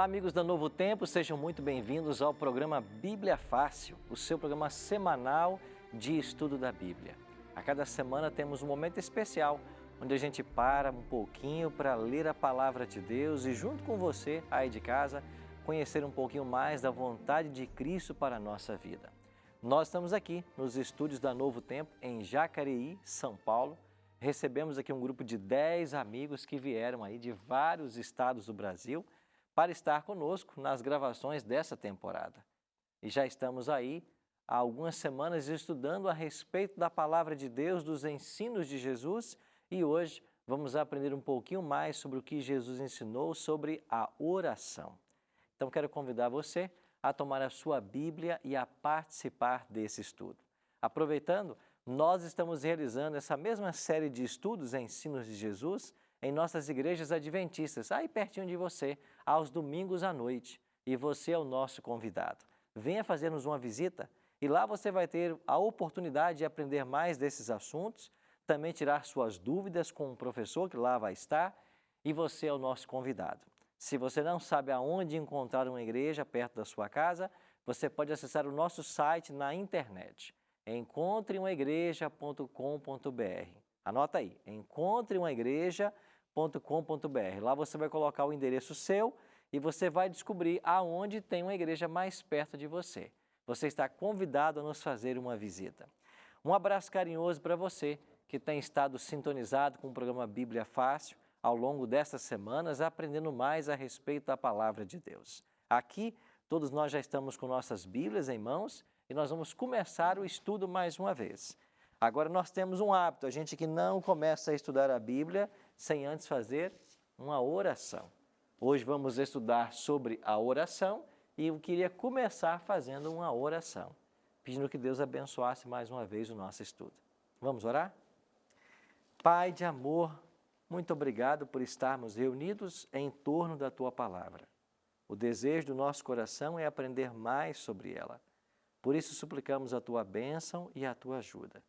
Olá, amigos da Novo Tempo, sejam muito bem-vindos ao programa Bíblia Fácil, o seu programa semanal de estudo da Bíblia. A cada semana temos um momento especial, onde a gente para um pouquinho para ler a Palavra de Deus e junto com você, aí de casa, conhecer um pouquinho mais da vontade de Cristo para a nossa vida. Nós estamos aqui nos estúdios da Novo Tempo, em Jacareí, São Paulo. Recebemos aqui um grupo de 10 amigos que vieram aí de vários estados do Brasil para estar conosco nas gravações dessa temporada. E já estamos aí há algumas semanas estudando a respeito da Palavra de Deus, dos ensinos de Jesus, e hoje vamos aprender um pouquinho mais sobre o que Jesus ensinou sobre a oração. Então quero convidar você a tomar a sua Bíblia e a participar desse estudo. Aproveitando, nós estamos realizando essa mesma série de estudos, ensinos de Jesus, em nossas igrejas adventistas, aí pertinho de você, aos domingos à noite. E você é o nosso convidado. Venha fazer-nos uma visita e lá você vai ter a oportunidade de aprender mais desses assuntos, também tirar suas dúvidas com o professor que lá vai estar, e você é o nosso convidado. Se você não sabe aonde encontrar uma igreja perto da sua casa, você pode acessar o nosso site na internet, encontreumaigreja.com.br. Anota aí, encontreumaigreja.com.br. Lá você vai colocar o endereço seu e você vai descobrir aonde tem uma igreja mais perto de você. Você está convidado a nos fazer uma visita. Um abraço carinhoso para você que tem estado sintonizado com o programa Bíblia Fácil ao longo destas semanas, aprendendo mais a respeito da Palavra de Deus. Aqui, todos nós já estamos com nossas Bíblias em mãos e nós vamos começar o estudo mais uma vez. Agora nós temos um hábito, a gente que não começa a estudar a Bíblia sem antes fazer uma oração. Hoje vamos estudar sobre a oração e eu queria começar fazendo uma oração, pedindo que Deus abençoasse mais uma vez o nosso estudo. Vamos orar? Pai de amor, muito obrigado por estarmos reunidos em torno da Tua Palavra. O desejo do nosso coração é aprender mais sobre ela. Por isso suplicamos a Tua bênção e a Tua ajuda.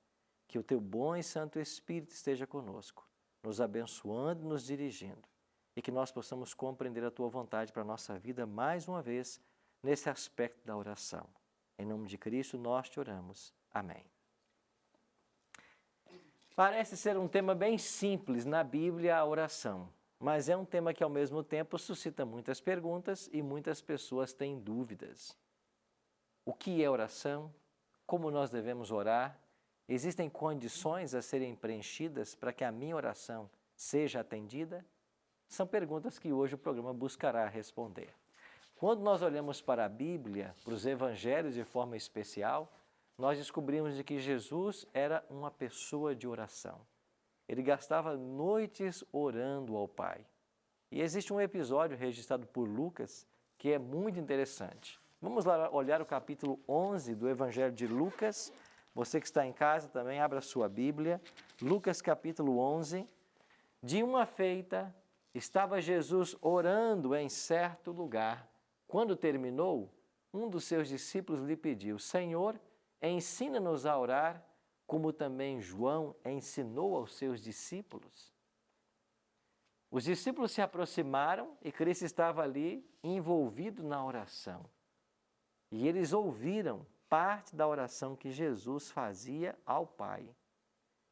Que o Teu bom e Santo Espírito esteja conosco, nos abençoando e nos dirigindo, e que nós possamos compreender a Tua vontade para a nossa vida mais uma vez, nesse aspecto da oração. Em nome de Cristo nós te oramos. Amém. Parece ser um tema bem simples na Bíblia, a oração, mas é um tema que ao mesmo tempo suscita muitas perguntas e muitas pessoas têm dúvidas. O que é oração? Como nós devemos orar? Existem condições a serem preenchidas para que a minha oração seja atendida? São perguntas que hoje o programa buscará responder. Quando nós olhamos para a Bíblia, para os Evangelhos de forma especial, nós descobrimos de que Jesus era uma pessoa de oração. Ele gastava noites orando ao Pai. E existe um episódio registrado por Lucas que é muito interessante. Vamos lá olhar o capítulo 11 do Evangelho de Lucas. Você que está em casa também, abra a sua Bíblia. Lucas capítulo 11. De uma feita, estava Jesus orando em certo lugar. Quando terminou, um dos seus discípulos lhe pediu: Senhor, ensina-nos a orar, como também João ensinou aos seus discípulos. Os discípulos se aproximaram e Cristo estava ali envolvido na oração. E eles ouviram parte da oração que Jesus fazia ao Pai.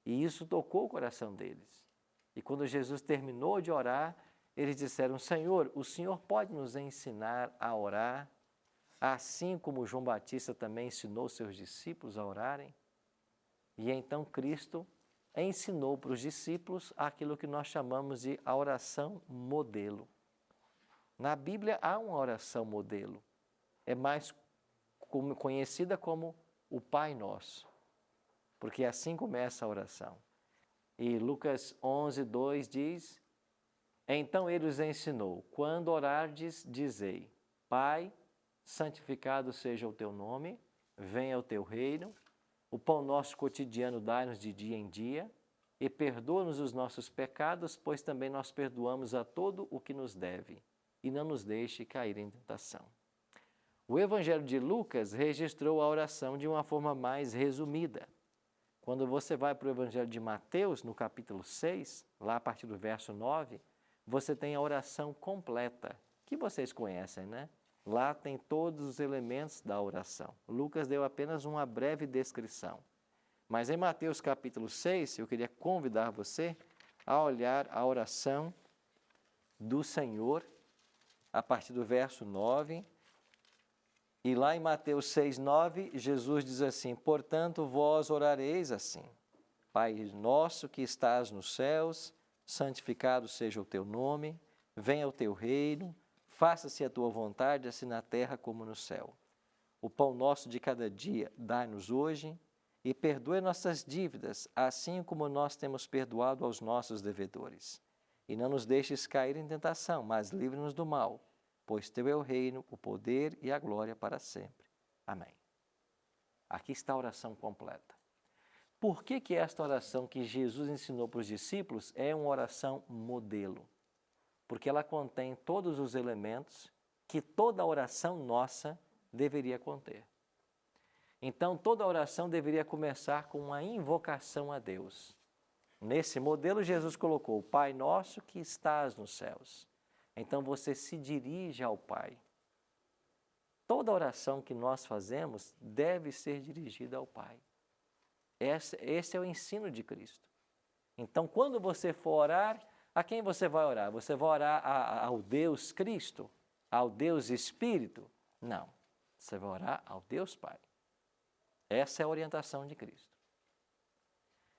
E isso tocou o coração deles. E quando Jesus terminou de orar, eles disseram: Senhor, o Senhor pode nos ensinar a orar, assim como João Batista também ensinou seus discípulos a orarem? E então Cristo ensinou para os discípulos aquilo que nós chamamos de a oração modelo. Na Bíblia há uma oração modelo. É mais conhecida como o Pai Nosso, porque assim começa a oração. E Lucas 11, 2 diz: Então ele os ensinou: quando orardes, dizei: Pai, santificado seja o teu nome, venha o teu reino, o pão nosso cotidiano dai-nos de dia em dia, e perdoa-nos os nossos pecados, pois também nós perdoamos a todo o que nos deve, e não nos deixe cair em tentação. O Evangelho de Lucas registrou a oração de uma forma mais resumida. Quando você vai para o Evangelho de Mateus, no capítulo 6, lá a partir do verso 9, você tem a oração completa, que vocês conhecem, né? Lá tem todos os elementos da oração. Lucas deu apenas uma breve descrição. Mas em Mateus capítulo 6, eu queria convidar você a olhar a oração do Senhor, a partir do verso 9. E lá em Mateus 6, 9, Jesus diz assim: portanto, vós orareis assim: Pai nosso que estás nos céus, santificado seja o teu nome, venha o teu reino, faça-se a tua vontade, assim na terra como no céu. O pão nosso de cada dia dai-nos hoje, e perdoe nossas dívidas, assim como nós temos perdoado aos nossos devedores. E não nos deixes cair em tentação, mas livre-nos do mal, pois teu é o reino, o poder e a glória para sempre. Amém. Aqui está a oração completa. Por que esta oração que Jesus ensinou para os discípulos é uma oração modelo? Porque ela contém todos os elementos que toda oração nossa deveria conter. Então, toda oração deveria começar com uma invocação a Deus. Nesse modelo, Jesus colocou: Pai nosso que estás nos céus. Então, você se dirige ao Pai. Toda oração que nós fazemos deve ser dirigida ao Pai. Esse é o ensino de Cristo. Então, quando você for orar, a quem você vai orar? Você vai orar ao Deus Cristo? Ao Deus Espírito? Não. Você vai orar ao Deus Pai. Essa é a orientação de Cristo.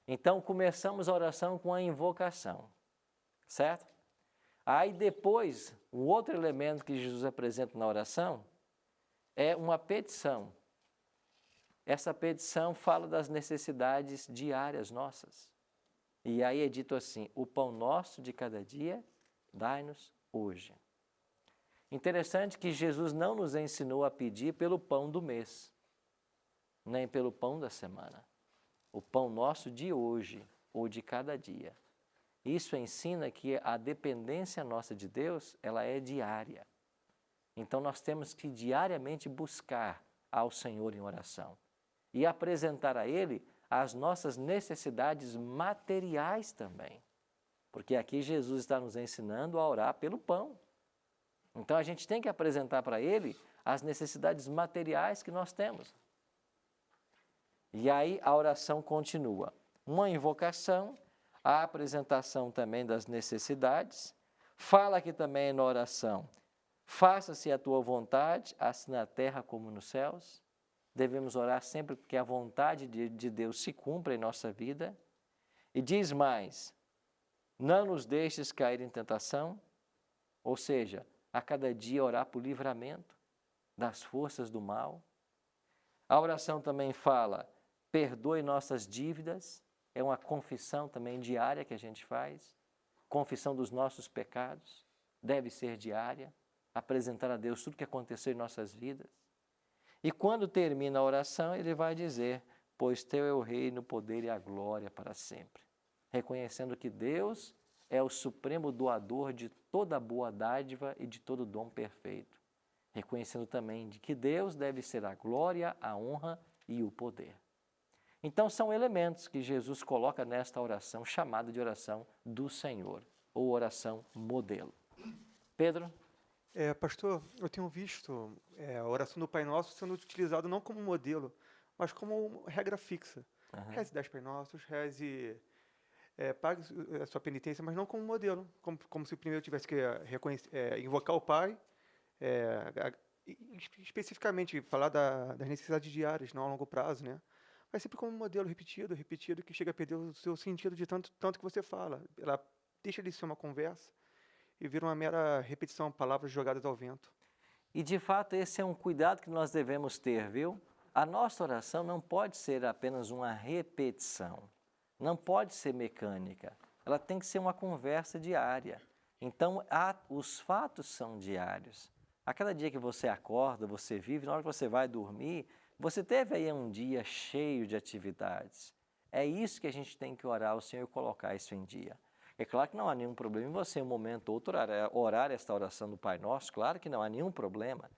Então, começamos a oração com a invocação, certo? Aí depois, o outro elemento que Jesus apresenta na oração é uma petição. Essa petição fala das necessidades diárias nossas. E aí é dito assim: o pão nosso de cada dia, dai-nos hoje. Interessante que Jesus não nos ensinou a pedir pelo pão do mês, nem pelo pão da semana. O pão nosso de hoje, ou de cada dia. Isso ensina que a dependência nossa de Deus, ela é diária. Então nós temos que diariamente buscar ao Senhor em oração e apresentar a Ele as nossas necessidades materiais também. Porque aqui Jesus está nos ensinando a orar pelo pão. Então a gente tem que apresentar para Ele as necessidades materiais que nós temos. E aí a oração continua. Uma invocação, a apresentação também das necessidades. Fala aqui também na oração: faça-se a tua vontade, assim na terra como nos céus. Devemos orar sempre porque a vontade de Deus se cumpra em nossa vida. E diz mais: não nos deixes cair em tentação, ou seja, a cada dia orar por livramento das forças do mal. A oração também fala: perdoe nossas dívidas, é uma confissão também diária que a gente faz. Confissão dos nossos pecados, deve ser diária, apresentar a Deus tudo o que aconteceu em nossas vidas. E quando termina a oração, ele vai dizer: pois teu é o reino, o poder e a glória para sempre. Reconhecendo que Deus é o supremo doador de toda boa dádiva e de todo dom perfeito. Reconhecendo também de que Deus deve ser a glória, a honra e o poder. Então, são elementos que Jesus coloca nesta oração, chamada de oração do Senhor, ou oração modelo. Pedro? Pastor, eu tenho visto a oração do Pai Nosso sendo utilizada não como modelo, mas como regra fixa. Uhum. Reze 10 Pai Nossos, reze, pague a sua penitência, mas não como modelo, como se primeiro tivesse que invocar o Pai, especificamente falar das necessidades diárias, não a longo prazo, né? Mas sempre como um modelo repetido, que chega a perder o seu sentido de tanto que você fala. Ela deixa de ser uma conversa e vira uma mera repetição, palavras jogadas ao vento. E de fato esse é um cuidado que nós devemos ter, viu? A nossa oração não pode ser apenas uma repetição, não pode ser mecânica, ela tem que ser uma conversa diária. Então os fatos são diários. A cada dia que você acorda, você vive, na hora que você vai dormir, você teve aí um dia cheio de atividades. É isso que a gente tem que orar ao Senhor e colocar isso em dia. É claro que não há nenhum problema em você, em um momento ou outro, orar esta oração do Pai Nosso, claro que não há nenhum problema.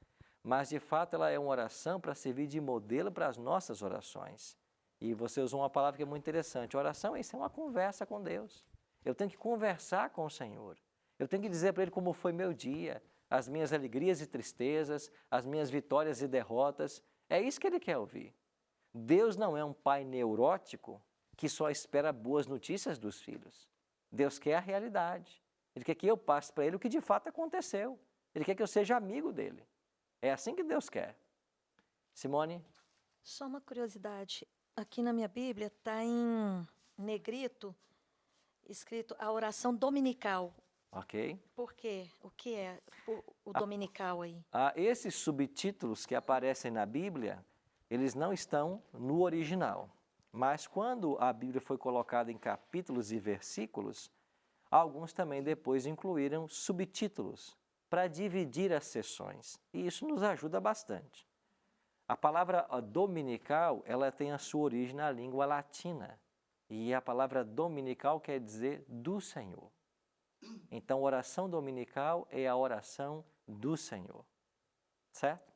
Mas, de fato, ela é uma oração para servir de modelo para as nossas orações. E você usou uma palavra que é muito interessante. Oração, isso é uma conversa com Deus. Eu tenho que conversar com o Senhor. Eu tenho que dizer para Ele como foi meu dia, as minhas alegrias e tristezas, as minhas vitórias e derrotas. É isso que Ele quer ouvir. Deus não é um pai neurótico que só espera boas notícias dos filhos. Deus quer a realidade. Ele quer que eu passe para Ele o que de fato aconteceu. Ele quer que eu seja amigo dEle. É assim que Deus quer. Simone? Só uma curiosidade. Aqui na minha Bíblia está em negrito, escrito a oração dominical. Ok. Por quê? O que é o dominical aí? Esses subtítulos que aparecem na Bíblia, eles não estão no original. Mas quando a Bíblia foi colocada em capítulos e versículos, alguns também depois incluíram subtítulos para dividir as sessões. E isso nos ajuda bastante. A palavra dominical, ela tem a sua origem na língua latina. E a palavra dominical quer dizer do Senhor. Então, oração dominical é a oração do Senhor. Certo?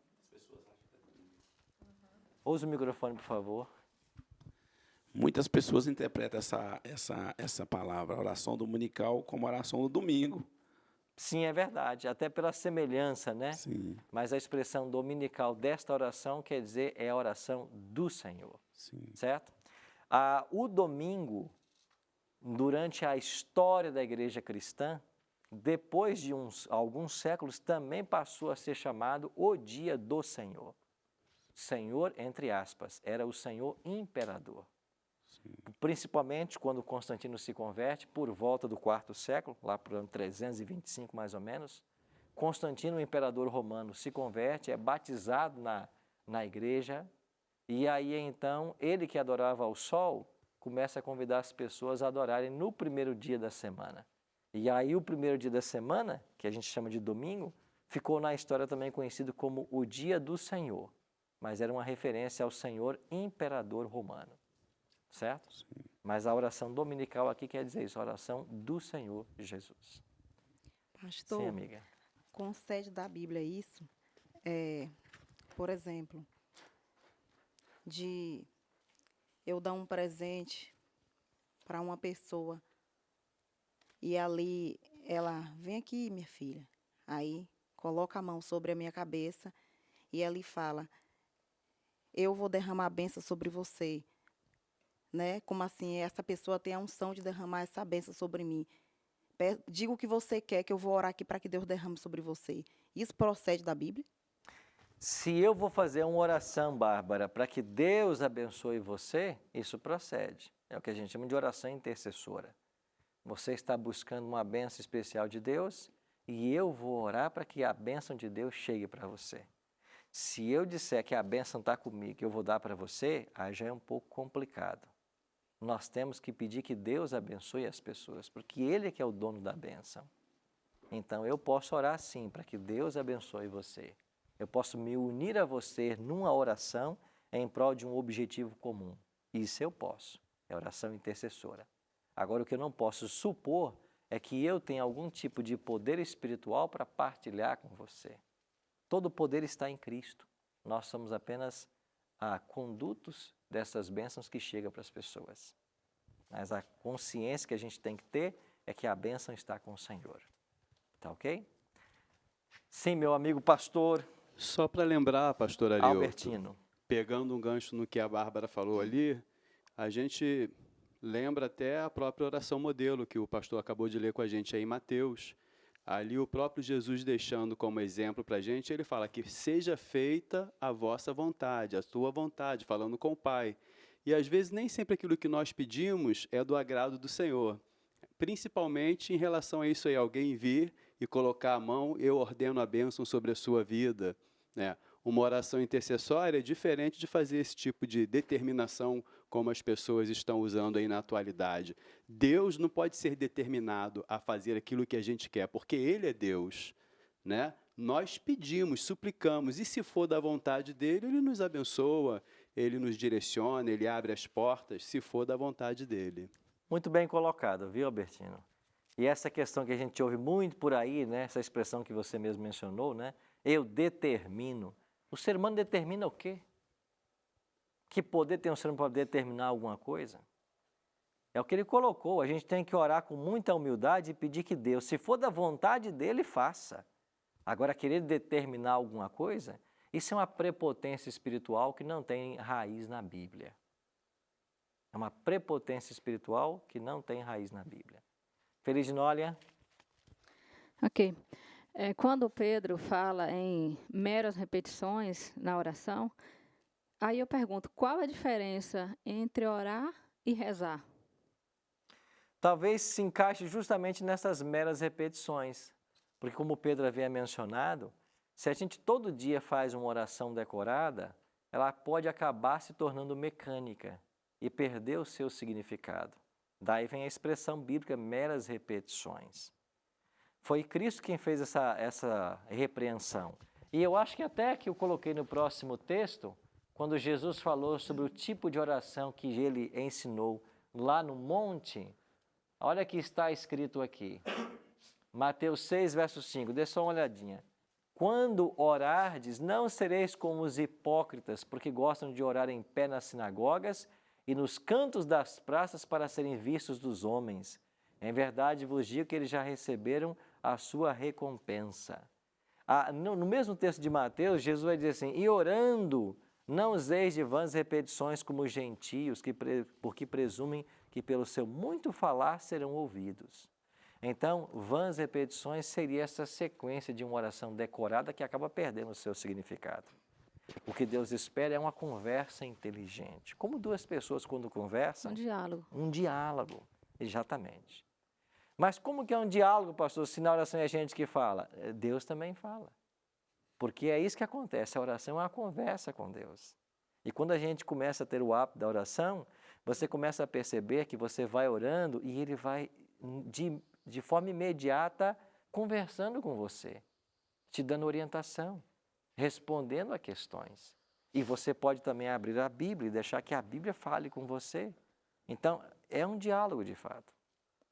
Use o microfone, por favor. Muitas pessoas interpretam essa palavra, oração dominical, como oração do domingo. Sim, é verdade, até pela semelhança, né? Sim. Mas a expressão dominical desta oração quer dizer é a oração do Senhor. Sim. Certo? O domingo, durante a história da igreja cristã, depois de alguns séculos, também passou a ser chamado o dia do Senhor. Senhor, entre aspas, era o Senhor imperador. Sim. Principalmente quando Constantino se converte, por volta do quarto século, lá para o ano 325 mais ou menos, Constantino, o imperador romano, se converte, é batizado na igreja, e aí então ele que adorava ao sol, começa a convidar as pessoas a adorarem no primeiro dia da semana. E aí o primeiro dia da semana, que a gente chama de domingo, ficou na história também conhecido como o dia do Senhor, mas era uma referência ao Senhor imperador romano. Certo? Sim. Mas a oração dominical aqui quer dizer isso, a oração do Senhor Jesus. Pastor, Sim, amiga. concede da Bíblia isso, por exemplo, de eu dar um presente para uma pessoa e ali ela, vem aqui, minha filha, aí coloca a mão sobre a minha cabeça e ela fala, eu vou derramar a bênção sobre você. Né? Como assim, essa pessoa tem a unção de derramar essa bênção sobre mim. Diga o que você quer, que eu vou orar aqui para que Deus derrame sobre você. Isso procede da Bíblia? Se eu vou fazer uma oração, Bárbara, para que Deus abençoe você, isso procede. É o que a gente chama de oração intercessora. Você está buscando uma bênção especial de Deus e eu vou orar para que a bênção de Deus chegue para você. Se eu disser que a bênção está comigo, que eu vou dar para você, aí já é um pouco complicado. Nós temos que pedir que Deus abençoe as pessoas, porque Ele é que é o dono da bênção. Então, eu posso orar sim, para que Deus abençoe você. Eu posso me unir a você numa oração em prol de um objetivo comum. Isso eu posso, é oração intercessora. Agora, o que eu não posso supor é que eu tenha algum tipo de poder espiritual para partilhar com você. Todo o poder está em Cristo. Nós somos apenas condutos dessas bênçãos que chegam para as pessoas. Mas a consciência que a gente tem que ter é que a bênção está com o Senhor. Tá ok? Sim, meu amigo pastor Só para lembrar, pastor Arioto, Albertino. pegando um gancho no que a Bárbara falou ali, a gente lembra até a própria oração modelo que o pastor acabou de ler com a gente aí em Mateus. Ali o próprio Jesus deixando como exemplo para a gente, ele fala que seja feita a vossa vontade, a tua vontade, falando com o Pai. E às vezes nem sempre aquilo que nós pedimos é do agrado do Senhor. Principalmente em relação a isso aí, alguém vir e colocar a mão, eu ordeno a bênção sobre a sua vida. Né? Uma oração intercessória é diferente de fazer esse tipo de determinação como as pessoas estão usando aí na atualidade. Deus não pode ser determinado a fazer aquilo que a gente quer, porque Ele é Deus. Né? Nós pedimos, suplicamos, e se for da vontade dEle, Ele nos abençoa, Ele nos direciona, Ele abre as portas, se for da vontade dEle. Muito bem colocado, viu, Albertino? E essa questão que a gente ouve muito por aí, né, essa expressão que você mesmo mencionou, né, eu determino. O ser humano determina o quê? Que poder tem um ser humano para determinar alguma coisa? É o que ele colocou, a gente tem que orar com muita humildade e pedir que Deus, se for da vontade dele, faça. Agora, querer determinar alguma coisa, isso é uma prepotência espiritual que não tem raiz na Bíblia. É uma prepotência espiritual que não tem raiz na Bíblia. Feliginólia? Ok. Quando Pedro fala em meras repetições na oração, aí eu pergunto, qual a diferença entre orar e rezar? Talvez se encaixe justamente nessas meras repetições. Porque como Pedro havia mencionado, se a gente todo dia faz uma oração decorada, ela pode acabar se tornando mecânica e perder o seu significado. Daí vem a expressão bíblica meras repetições. Foi Cristo quem fez essa repreensão. E eu acho que até que eu coloquei no próximo texto, quando Jesus falou sobre o tipo de oração que ele ensinou lá no monte, olha que está escrito aqui. Mateus 6, verso 5, dê só uma olhadinha. Quando orardes, não sereis como os hipócritas, porque gostam de orar em pé nas sinagogas e nos cantos das praças para serem vistos dos homens. Em verdade vos digo que eles já receberam a sua recompensa. No mesmo texto de Mateus, Jesus vai dizer assim, e orando, não useis de vãs repetições como os gentios, porque presumem que pelo seu muito falar serão ouvidos. Então, vãs repetições seria essa sequência de uma oração decorada que acaba perdendo o seu significado. O que Deus espera é uma conversa inteligente. Como duas pessoas quando conversam? Um diálogo. Um diálogo, exatamente. Mas como que é um diálogo, pastor, se na oração é gente que fala? Deus também fala. Porque é isso que acontece, a oração é uma conversa com Deus. E quando a gente começa a ter o hábito da oração, você começa a perceber que você vai orando e Ele vai, de forma imediata, conversando com você, te dando orientação, respondendo a questões. E você pode também abrir a Bíblia e deixar que a Bíblia fale com você. Então, é um diálogo de fato,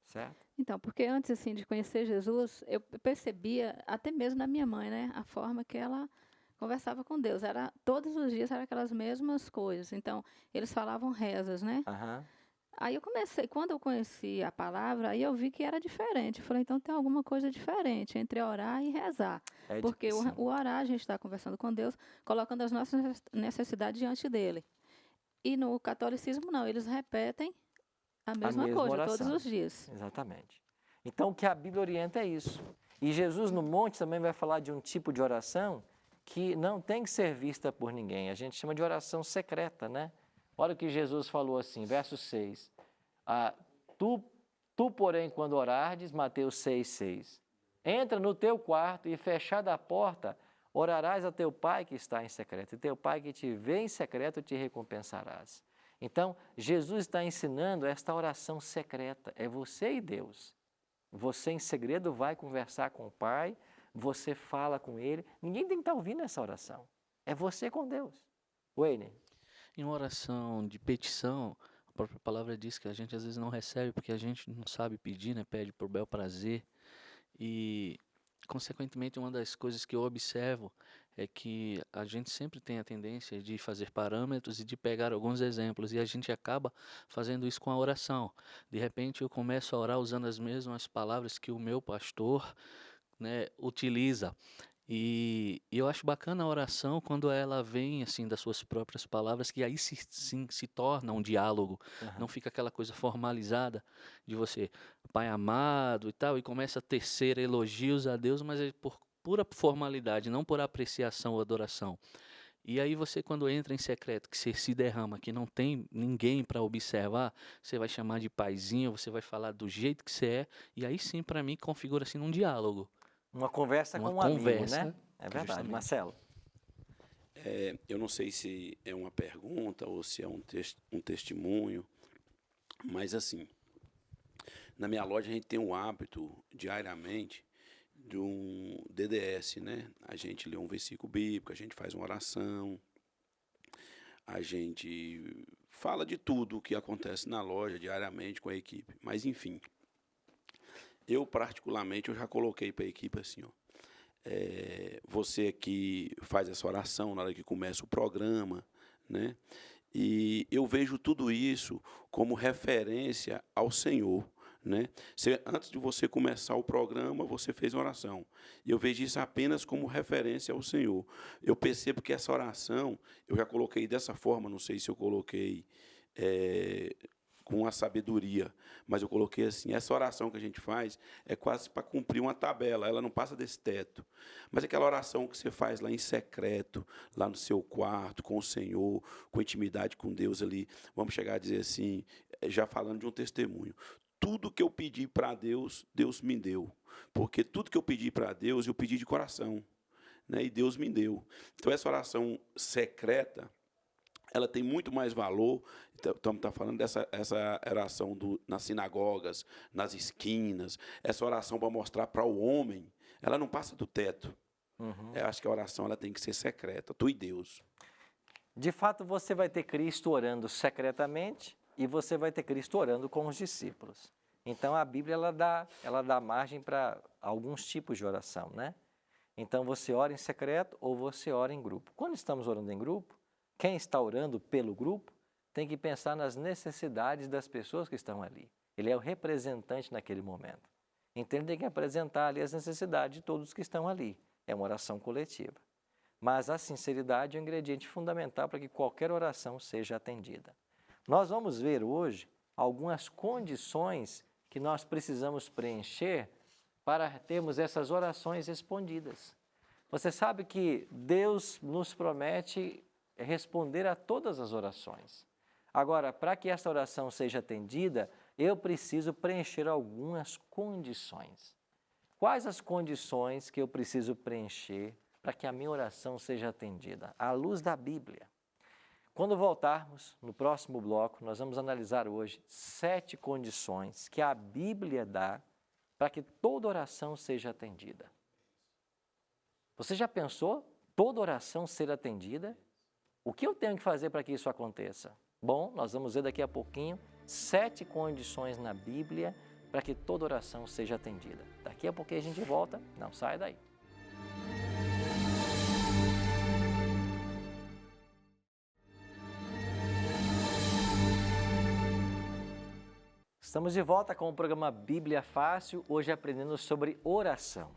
certo? Então, porque antes assim de conhecer Jesus, eu percebia, até mesmo na minha mãe, né, a forma que ela conversava com Deus. Era todos os dias eram aquelas mesmas coisas. Então, eles falavam rezas, né? Aham. Aí eu comecei, quando eu conheci a palavra, aí eu vi que era diferente. Eu falei, então tem alguma coisa diferente entre orar e rezar. Porque sim. o orar, a gente está conversando com Deus, colocando as nossas necessidades diante dele. E no catolicismo, não, eles repetem a mesma coisa oração. todos os dias. Exatamente. Então, o que a Bíblia orienta é isso. E Jesus no monte também vai falar de um tipo de oração que não tem que ser vista por ninguém. A gente chama de oração secreta, né? Olha o que Jesus falou assim, verso 6. Tu, porém, quando orardes, Mateus 6, 6. Entra no teu quarto e, fechada a porta, orarás a teu pai que está em secreto. E teu pai que te vê em secreto te recompensarás. Então, Jesus está ensinando esta oração secreta. É você e Deus. Você, em segredo, vai conversar com o Pai, você fala com Ele. Ninguém tem que estar ouvindo essa oração. É você com Deus. Wayne. Em uma oração de petição, a própria palavra diz que a gente às vezes não recebe porque a gente não sabe pedir, né? Pede por bel prazer. E, consequentemente, uma das coisas que eu observo é que a gente sempre tem a tendência de fazer parâmetros e de pegar alguns exemplos, e a gente acaba fazendo isso com a oração. De repente, eu começo a orar usando as mesmas palavras que o meu pastor, né, utiliza. E eu acho bacana a oração quando ela vem assim das suas próprias palavras, que aí sim se torna um diálogo. Não fica aquela coisa formalizada de você, Pai amado e tal, e começa a tecer elogios a Deus, mas é por pura formalidade, não por apreciação ou adoração. E aí você, quando entra em secreto, que você se derrama, que não tem ninguém para observar, você vai chamar de paizinho, você vai falar do jeito que você é, e aí sim, para mim, configura-se num diálogo. Uma conversa com um amigo, né? É verdade. Justamente. Marcelo. Eu não sei se é uma pergunta ou se é um testemunho, mas assim, na minha loja a gente tem um hábito diariamente de um DDS, né? A gente lê um versículo bíblico, a gente faz uma oração, a gente fala de tudo o que acontece na loja diariamente com a equipe, mas enfim. Eu, particularmente, eu já coloquei para a equipe assim, ó, você que faz essa oração na hora que começa o programa, né? E eu vejo tudo isso como referência ao Senhor, né? Antes de você começar o programa, você fez uma oração. E eu vejo isso apenas como referência ao Senhor. Eu percebo que essa oração, eu já coloquei dessa forma, não sei se eu coloquei com a sabedoria, mas eu coloquei assim, essa oração que a gente faz é quase para cumprir uma tabela, ela não passa desse teto. Mas aquela oração que você faz lá em secreto, lá no seu quarto, com o Senhor, com intimidade com Deus ali, vamos chegar a dizer assim, já falando de um testemunho, tudo que eu pedi para Deus, Deus me deu. Porque tudo que eu pedi para Deus, eu pedi de coração, né? E Deus me deu. Então, essa oração secreta, ela tem muito mais valor. Estamos falando dessa oração nas sinagogas, nas esquinas, essa oração para mostrar para o homem, ela não passa do teto. Eu acho que a oração ela tem que ser secreta, tu e Deus. De fato, você vai ter Cristo orando secretamente e você vai ter Cristo orando com os discípulos. Então, a Bíblia ela dá margem para alguns tipos de oração, né? Então, você ora em secreto ou você ora em grupo. Quando estamos orando em grupo, quem está orando pelo grupo tem que pensar nas necessidades das pessoas que estão ali. Ele é o representante naquele momento. Então, ele tem que apresentar ali as necessidades de todos que estão ali. É uma oração coletiva. Mas a sinceridade é um ingrediente fundamental para que qualquer oração seja atendida. Nós vamos ver hoje algumas condições que nós precisamos preencher para termos essas orações respondidas. Você sabe que Deus nos promete responder a todas as orações. Agora, para que essa oração seja atendida, eu preciso preencher algumas condições. Quais as condições que eu preciso preencher para que a minha oração seja atendida? À luz da Bíblia. Quando voltarmos no próximo bloco, nós vamos analisar hoje 7 condições que a Bíblia dá para que toda oração seja atendida. Você já pensou toda oração ser atendida? O que eu tenho que fazer para que isso aconteça? Bom, nós vamos ver daqui a pouquinho 7 condições na Bíblia para que toda oração seja atendida. Daqui a pouquinho a gente volta, não sai daí. Estamos de volta com o programa Bíblia Fácil, hoje aprendendo sobre oração.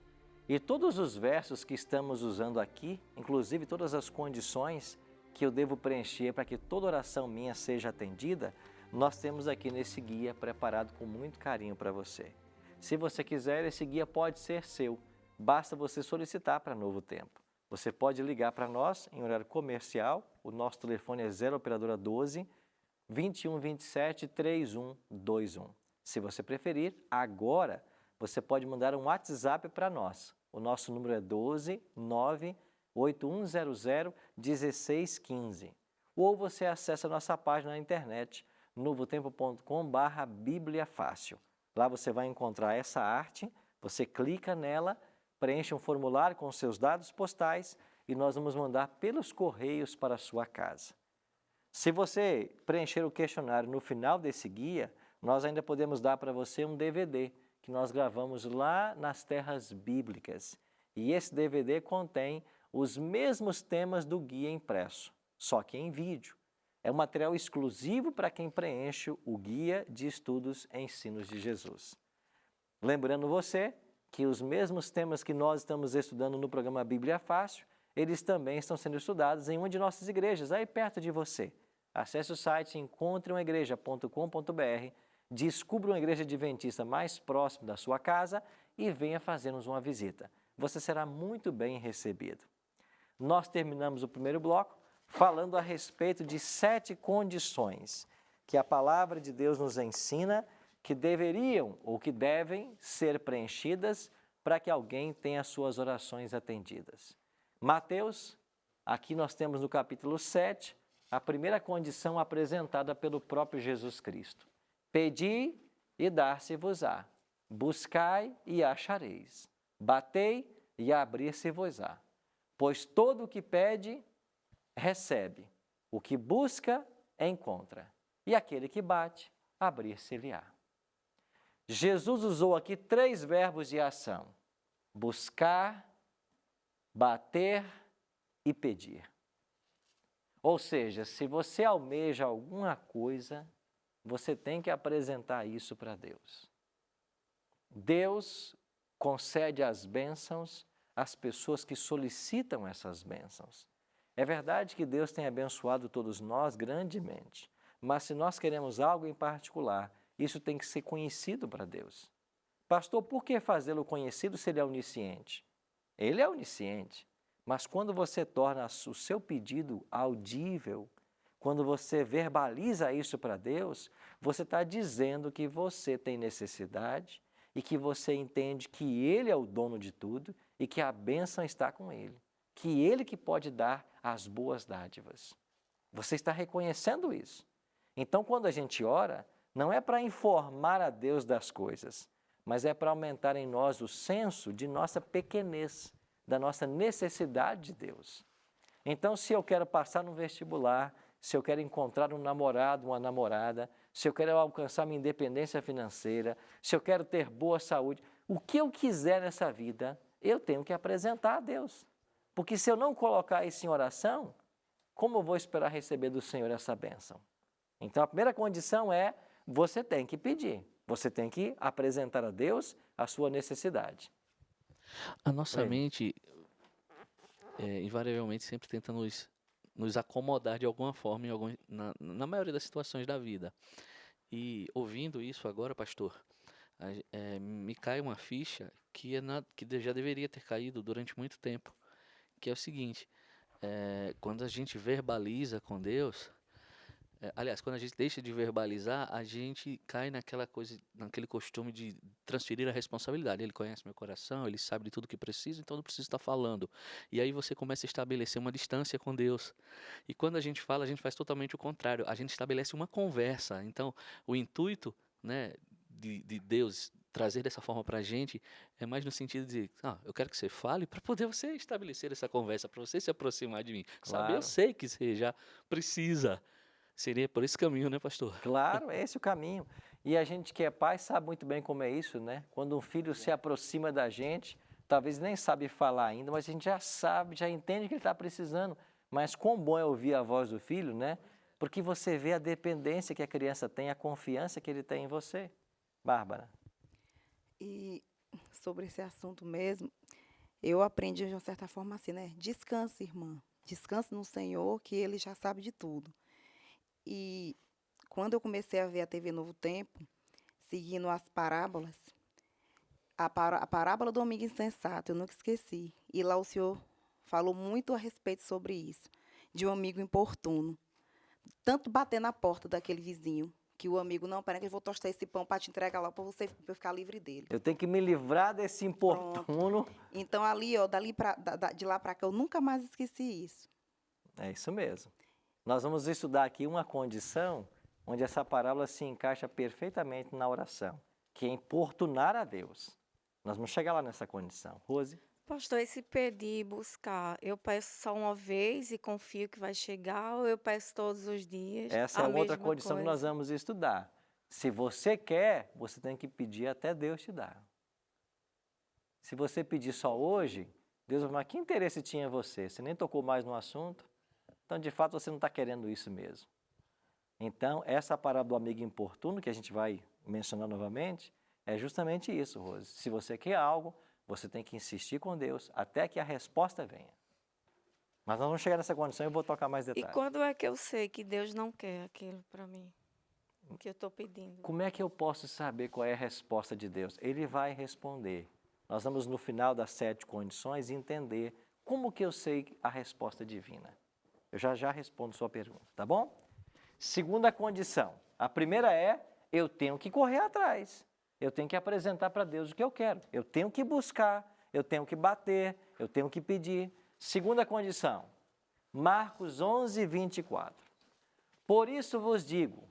E todos os versos que estamos usando aqui, inclusive todas as condições que eu devo preencher para que toda oração minha seja atendida, nós temos aqui nesse guia preparado com muito carinho para você. Se você quiser, esse guia pode ser seu, basta você solicitar para Novo Tempo. Você pode ligar para nós em horário comercial, o nosso telefone é 0 operadora 12 21 27 3121. Se você preferir, agora você pode mandar um WhatsApp para nós. O nosso número é 12 98100 1615. Ou você acessa a nossa página na internet, novotempo.com/Bíblia Fácil. Lá você vai encontrar essa arte, você clica nela, preenche um formulário com os seus dados postais e nós vamos mandar pelos correios para a sua casa. Se você preencher o questionário no final desse guia, nós ainda podemos dar para você um DVD que nós gravamos lá nas terras bíblicas. E esse DVD contém os mesmos temas do guia impresso, só que em vídeo. É um material exclusivo para quem preenche o Guia de Estudos e Ensinos de Jesus. Lembrando você que os mesmos temas que nós estamos estudando no programa Bíblia Fácil, eles também estão sendo estudados em uma de nossas igrejas, aí perto de você. Acesse o site encontreumaigreja.com.br, descubra uma igreja adventista mais próxima da sua casa e venha fazer-nos uma visita. Você será muito bem recebido. Nós terminamos o primeiro bloco falando a respeito de 7 condições que a palavra de Deus nos ensina que deveriam ou que devem ser preenchidas para que alguém tenha suas orações atendidas. Mateus, aqui nós temos no capítulo 7, a primeira condição apresentada pelo próprio Jesus Cristo. Pedi e dar-se-vos-á, buscai e achareis, batei e abrir-se-vos-á. Pois todo o que pede, recebe, o que busca, encontra, e aquele que bate, abrir-se-lhe-á. Jesus usou aqui 3 verbos de ação: buscar, bater e pedir. Ou seja, se você almeja alguma coisa, você tem que apresentar isso para Deus. Deus concede as bênçãos às pessoas que solicitam essas bênçãos. É verdade que Deus tem abençoado todos nós grandemente, mas se nós queremos algo em particular, isso tem que ser conhecido para Deus. Pastor, por que fazê-lo conhecido se ele é onisciente? Ele é onisciente, mas quando você torna o seu pedido audível, quando você verbaliza isso para Deus, você está dizendo que você tem necessidade e que você entende que Ele é o dono de tudo e que a bênção está com Ele, que Ele que pode dar as boas dádivas. Você está reconhecendo isso. Então, quando a gente ora, não é para informar a Deus das coisas, mas é para aumentar em nós o senso de nossa pequenez, da nossa necessidade de Deus. Então, se eu quero passar no vestibular, se eu quero encontrar um namorado, uma namorada, se eu quero alcançar minha independência financeira, se eu quero ter boa saúde, o que eu quiser nessa vida, eu tenho que apresentar a Deus. Porque se eu não colocar isso em oração, como eu vou esperar receber do Senhor essa bênção? Então, a primeira condição é, você tem que pedir, você tem que apresentar a Deus a sua necessidade. A nossa Bem. mente, invariavelmente, sempre tenta nos acomodar de alguma forma na maioria das situações da vida. E ouvindo isso agora, pastor, me cai uma ficha que já deveria ter caído durante muito tempo, que é o seguinte: quando a gente verbaliza com Deus, aliás, quando a gente deixa de verbalizar, a gente cai naquele costume de transferir a responsabilidade. Ele conhece meu coração, ele sabe de tudo que precisa, então não precisa estar falando. E aí você começa a estabelecer uma distância com Deus. E quando a gente fala, a gente faz totalmente o contrário. A gente estabelece uma conversa. Então, o intuito, né, de Deus trazer dessa forma para a gente é mais no sentido de, eu quero que você fale para poder você estabelecer essa conversa, para você se aproximar de mim. Sabe, eu Claro. sei que você já precisa. Seria por esse caminho, né, pastor? Claro, é esse o caminho. E a gente que é pai sabe muito bem como é isso, né? Quando um filho se aproxima da gente, talvez nem sabe falar ainda, mas a gente já sabe, já entende que ele está precisando. Mas quão bom é ouvir a voz do filho, né? Porque você vê a dependência que a criança tem, a confiança que ele tem em você. Bárbara. E sobre esse assunto mesmo, eu aprendi de uma certa forma assim, né? Descanse, irmã. Descanse no Senhor, que Ele já sabe de tudo. E quando eu comecei a ver a TV Novo Tempo, seguindo as parábolas, a parábola do amigo insensato, eu nunca esqueci. E lá o senhor falou muito a respeito sobre isso, de um amigo importuno. Tanto bater na porta daquele vizinho, que o amigo, não, peraí que eu vou tostar esse pão para te entregar lá, para você pra eu ficar livre dele. Eu tenho que me livrar desse importuno. Então, ali, de lá para cá, eu nunca mais esqueci isso. É isso mesmo. Nós vamos estudar aqui uma condição onde essa parábola se encaixa perfeitamente na oração, que é importunar a Deus. Nós vamos chegar lá nessa condição. Rose? Pastor, esse pedir e buscar, eu peço só uma vez e confio que vai chegar, ou eu peço todos os dias? Essa é a outra mesma condição que nós coisa? vamos estudar. Se você quer, você tem que pedir até Deus te dar. Se você pedir só hoje, Deus vai falar, que interesse tinha você? Você nem tocou mais no assunto? Então, de fato, você não está querendo isso mesmo. Então, essa parábola do amigo importuno, que a gente vai mencionar novamente, é justamente isso, Rose. Se você quer algo, você tem que insistir com Deus até que a resposta venha. Mas nós vamos chegar nessa condição e eu vou tocar mais E detalhes. quando é que eu sei que Deus não quer aquilo para mim, o que eu estou pedindo? Como é que eu posso saber qual é a resposta de Deus? Ele vai responder. Nós vamos, no final das 7 condições, entender como que eu sei a resposta divina. Eu já respondo sua pergunta, tá bom? Segunda condição. A primeira é, eu tenho que correr atrás. Eu tenho que apresentar para Deus o que eu quero. Eu tenho que buscar, eu tenho que bater, eu tenho que pedir. Segunda condição. Marcos 11, 24. Por isso vos digo,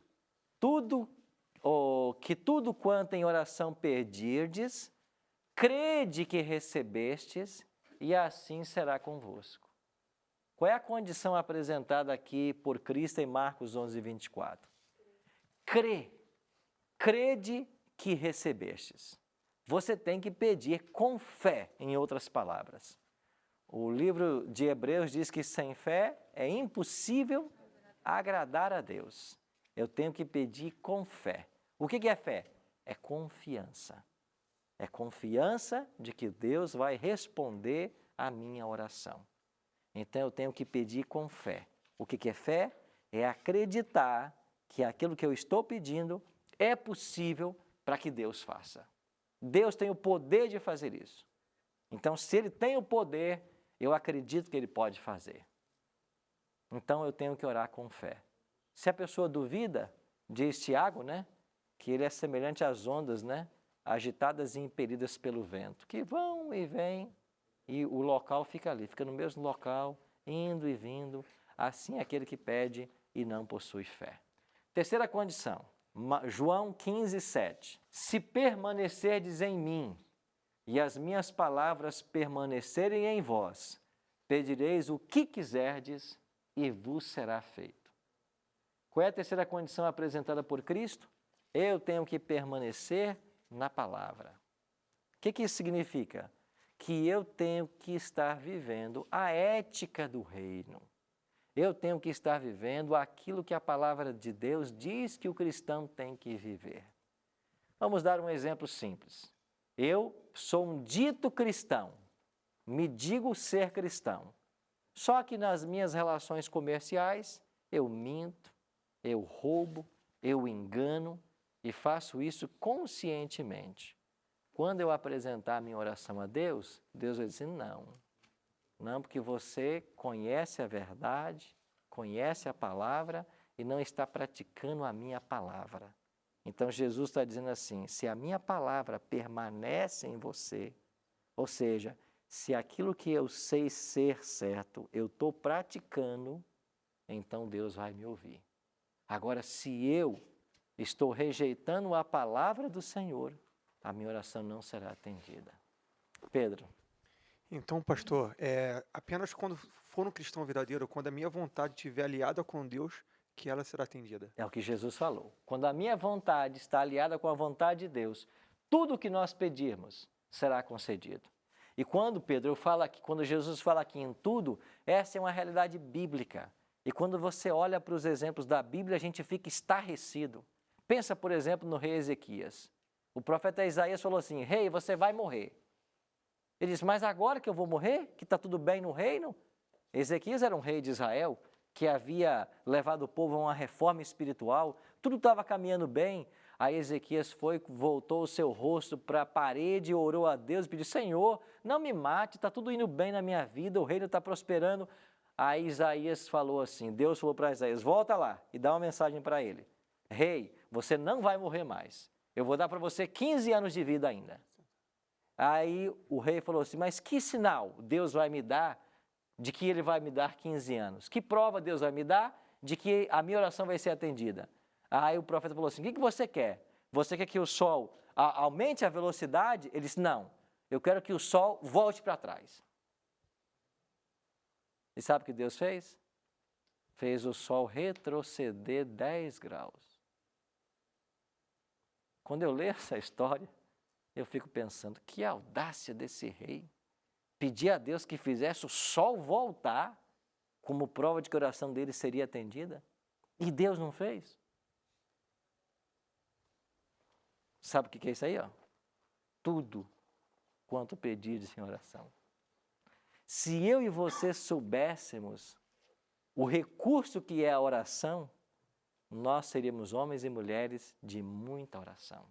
que tudo quanto em oração pedirdes, crede que recebestes, e assim será convosco. Qual é a condição apresentada aqui por Cristo em Marcos 11, 24? Crede que recebestes. Você tem que pedir com fé, em outras palavras. O livro de Hebreus diz que sem fé é impossível agradar a Deus. Eu tenho que pedir com fé. O que é fé? É confiança. É confiança de que Deus vai responder a minha oração. Então eu tenho que pedir com fé. O que é fé? É acreditar que aquilo que eu estou pedindo é possível para que Deus faça. Deus tem o poder de fazer isso. Então, se Ele tem o poder, eu acredito que Ele pode fazer. Então eu tenho que orar com fé. Se a pessoa duvida, diz Tiago, né, que ele é semelhante às ondas, né, agitadas e impelidas pelo vento, que vão e vêm, e o local fica ali, fica no mesmo local, indo e vindo. Assim é aquele que pede e não possui fé. Terceira condição, João 15, 7. Se permanecerdes em mim e as minhas palavras permanecerem em vós, pedireis o que quiserdes e vos será feito. Qual é a terceira condição apresentada por Cristo? Eu tenho que permanecer na palavra. O que isso significa? Que eu tenho que estar vivendo a ética do reino. Eu tenho que estar vivendo aquilo que a palavra de Deus diz que o cristão tem que viver. Vamos dar um exemplo simples. Eu sou um dito cristão, me digo ser cristão. Só que nas minhas relações comerciais, eu minto, eu roubo, eu engano e faço isso conscientemente. Quando eu apresentar a minha oração a Deus, Deus vai dizer não. Não, porque você conhece a verdade, conhece a palavra e não está praticando a minha palavra. Então Jesus está dizendo assim, se a minha palavra permanece em você, ou seja, se aquilo que eu sei ser certo, eu estou praticando, então Deus vai me ouvir. Agora, se eu estou rejeitando a palavra do Senhor, a minha oração não será atendida. Pedro. Então, pastor, apenas quando for um cristão verdadeiro, quando a minha vontade estiver aliada com Deus, que ela será atendida. É o que Jesus falou. Quando a minha vontade está aliada com a vontade de Deus, tudo o que nós pedirmos será concedido. E quando, Pedro, quando Jesus fala aqui em tudo, essa é uma realidade bíblica. E quando você olha para os exemplos da Bíblia, a gente fica estarrecido. Pensa, por exemplo, no rei Ezequias. O profeta Isaías falou assim, rei, você vai morrer. Ele diz, mas agora que eu vou morrer, que está tudo bem no reino? Ezequias era um rei de Israel, que havia levado o povo a uma reforma espiritual, tudo estava caminhando bem. Aí Ezequias voltou o seu rosto para a parede, orou a Deus e pediu, Senhor, não me mate, está tudo indo bem na minha vida, o reino está prosperando. Aí Isaías falou assim, Deus falou para Isaías, volta lá e dá uma mensagem para ele. Rei, você não vai morrer mais, eu vou dar para você 15 anos de vida ainda. Aí o rei falou assim, mas que sinal Deus vai me dar de que Ele vai me dar 15 anos? Que prova Deus vai me dar de que a minha oração vai ser atendida? Aí o profeta falou assim, o que você quer? Você quer que o sol aumente a velocidade? Ele disse, não, eu quero que o sol volte para trás. E sabe o que Deus fez? Fez o sol retroceder 10 graus. Quando eu leio essa história, eu fico pensando, que audácia desse rei. Pedir a Deus que fizesse o sol voltar como prova de que a oração dele seria atendida. E Deus não fez. Sabe o que é isso aí? Tudo quanto pedirdes em oração. Se eu e você soubéssemos o recurso que é a oração, nós seríamos homens e mulheres de muita oração.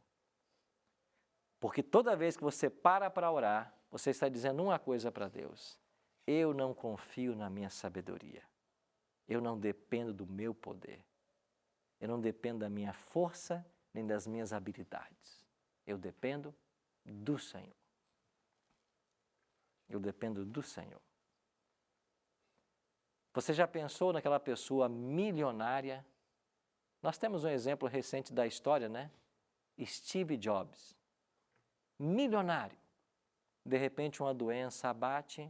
Porque toda vez que você para orar, você está dizendo uma coisa para Deus. Eu não confio na minha sabedoria. Eu não dependo do meu poder. Eu não dependo da minha força nem das minhas habilidades. Eu dependo do Senhor. Eu dependo do Senhor. Você já pensou naquela pessoa milionária? Nós temos um exemplo recente da história, né? Steve Jobs. Milionário. De repente uma doença abate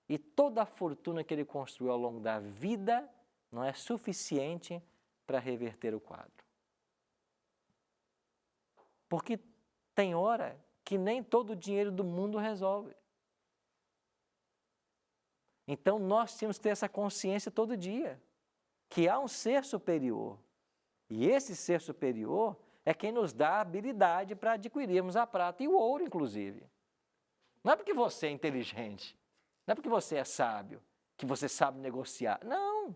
e toda a fortuna que ele construiu ao longo da vida não é suficiente para reverter o quadro. Porque tem hora que nem todo o dinheiro do mundo resolve. Então nós temos que ter essa consciência todo dia, que há um ser superior. E esse ser superior é quem nos dá a habilidade para adquirirmos a prata e o ouro, inclusive. Não é porque você é inteligente, não é porque você é sábio, que você sabe negociar. Não,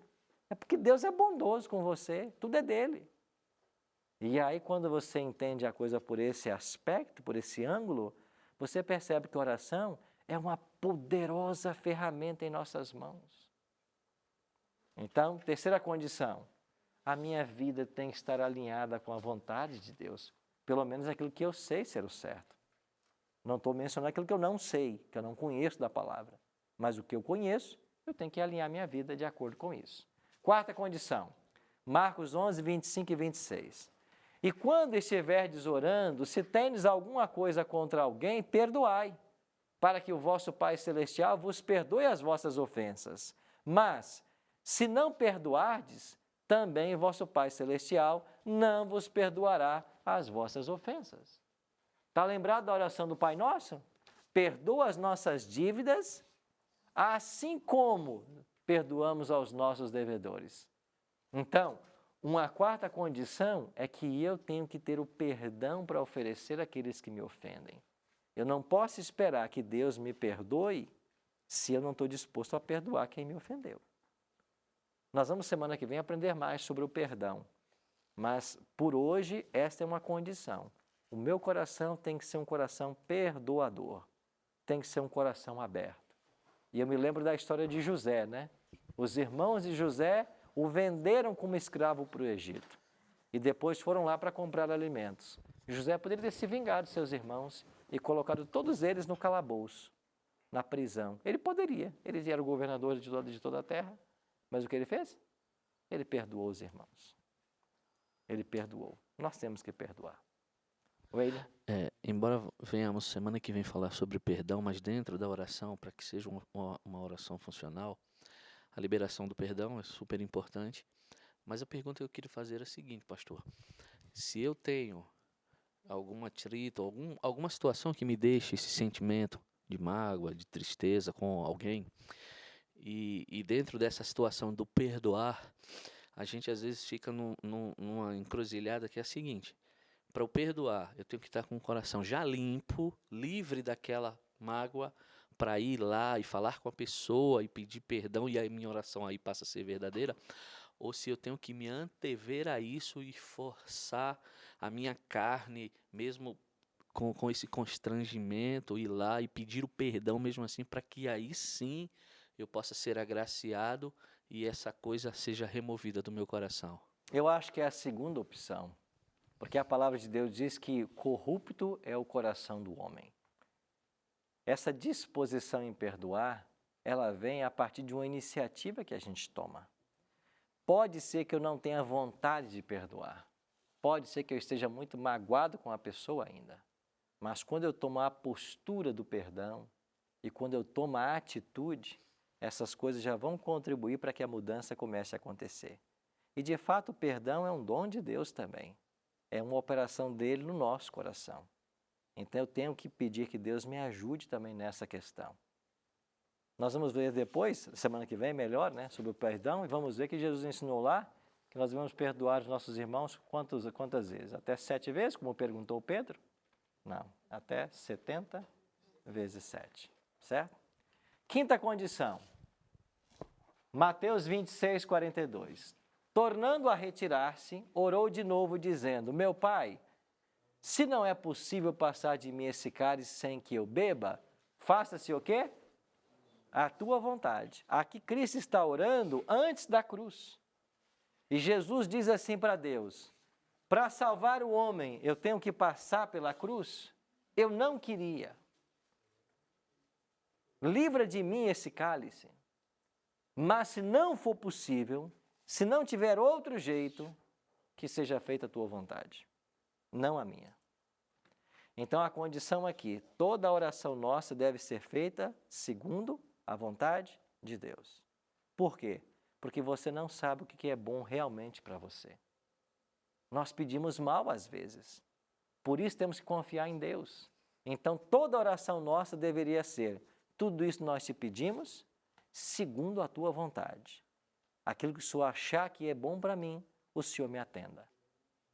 é porque Deus é bondoso com você, tudo é dele. E aí, quando você entende a coisa por esse aspecto, por esse ângulo, você percebe que a oração é uma poderosa ferramenta em nossas mãos. Então, terceira condição, a minha vida tem que estar alinhada com a vontade de Deus, pelo menos aquilo que eu sei ser o certo. Não estou mencionando aquilo que eu não sei, que eu não conheço da palavra, mas o que eu conheço, eu tenho que alinhar minha vida de acordo com isso. Quarta condição, Marcos 11, 25 e 26. E quando estiverdes orando, se tendes alguma coisa contra alguém, perdoai, para que o vosso Pai Celestial vos perdoe as vossas ofensas. Mas, se não perdoardes, também vosso Pai Celestial não vos perdoará as vossas ofensas. Está lembrado da oração do Pai Nosso? Perdoa as nossas dívidas, assim como perdoamos aos nossos devedores. Então, uma quarta condição é que eu tenho que ter o perdão para oferecer àqueles que me ofendem. Eu não posso esperar que Deus me perdoe se eu não estou disposto a perdoar quem me ofendeu. Nós vamos, semana que vem, aprender mais sobre o perdão. Mas, por hoje, esta é uma condição. O meu coração tem que ser um coração perdoador. Tem que ser um coração aberto. E eu me lembro da história de José, né? Os irmãos de José o venderam como escravo para o Egito. E depois foram lá para comprar alimentos. José poderia ter se vingado de seus irmãos e colocado todos eles no calabouço, na prisão. Ele poderia. Ele era o governador de toda a terra. Mas o que ele fez? Ele perdoou os irmãos. Ele perdoou. Nós temos que perdoar. William? Embora venhamos semana que vem falar sobre perdão, mas dentro da oração, para que seja uma oração funcional, a liberação do perdão é super importante. Mas a pergunta que eu queria fazer é a seguinte, pastor. Se eu tenho algum atrito, alguma situação que me deixe esse sentimento de mágoa, de tristeza com alguém, e dentro dessa situação do perdoar, a gente às vezes fica numa encruzilhada que é a seguinte: para eu perdoar, eu tenho que estar com o coração já limpo, livre daquela mágoa, para ir lá e falar com a pessoa e pedir perdão, e a minha oração aí passa a ser verdadeira, ou se eu tenho que me antever a isso e forçar a minha carne, mesmo com esse constrangimento, ir lá e pedir o perdão mesmo assim, para que aí sim eu possa ser agraciado e essa coisa seja removida do meu coração. Eu acho que é a segunda opção, porque a palavra de Deus diz que corrupto é o coração do homem. Essa disposição em perdoar, ela vem a partir de uma iniciativa que a gente toma. Pode ser que eu não tenha vontade de perdoar, pode ser que eu esteja muito magoado com a pessoa ainda, mas quando eu tomo a postura do perdão e quando eu tomo a atitude, essas coisas já vão contribuir para que a mudança comece a acontecer. E, de fato, o perdão é um dom de Deus também. É uma operação dele no nosso coração. Então, eu tenho que pedir que Deus me ajude também nessa questão. Nós vamos ver depois, semana que vem, melhor, né, sobre o perdão, e vamos ver que Jesus ensinou lá que nós devemos perdoar os nossos irmãos quantas vezes? Até 7 vezes, como perguntou Pedro? Não, até 70 vezes 7, certo? Quinta condição, Mateus 26, 42. Tornando a retirar-se, orou de novo, dizendo: Meu Pai, se não é possível passar de mim esse cálice sem que eu beba, faça-se o quê? A tua vontade. Aqui Cristo está orando antes da cruz. E Jesus diz assim para Deus: para salvar o homem, eu tenho que passar pela cruz? Eu não queria. Livra de mim esse cálice. Mas se não for possível, se não tiver outro jeito, que seja feita a tua vontade, não a minha. Então a condição aqui, toda a oração nossa deve ser feita segundo a vontade de Deus. Por quê? Porque você não sabe o que é bom realmente para você. Nós pedimos mal às vezes, por isso temos que confiar em Deus. Então toda oração nossa deveria ser: tudo isso nós te pedimos segundo a tua vontade. Aquilo que o Senhor achar que é bom para mim, o Senhor me atenda.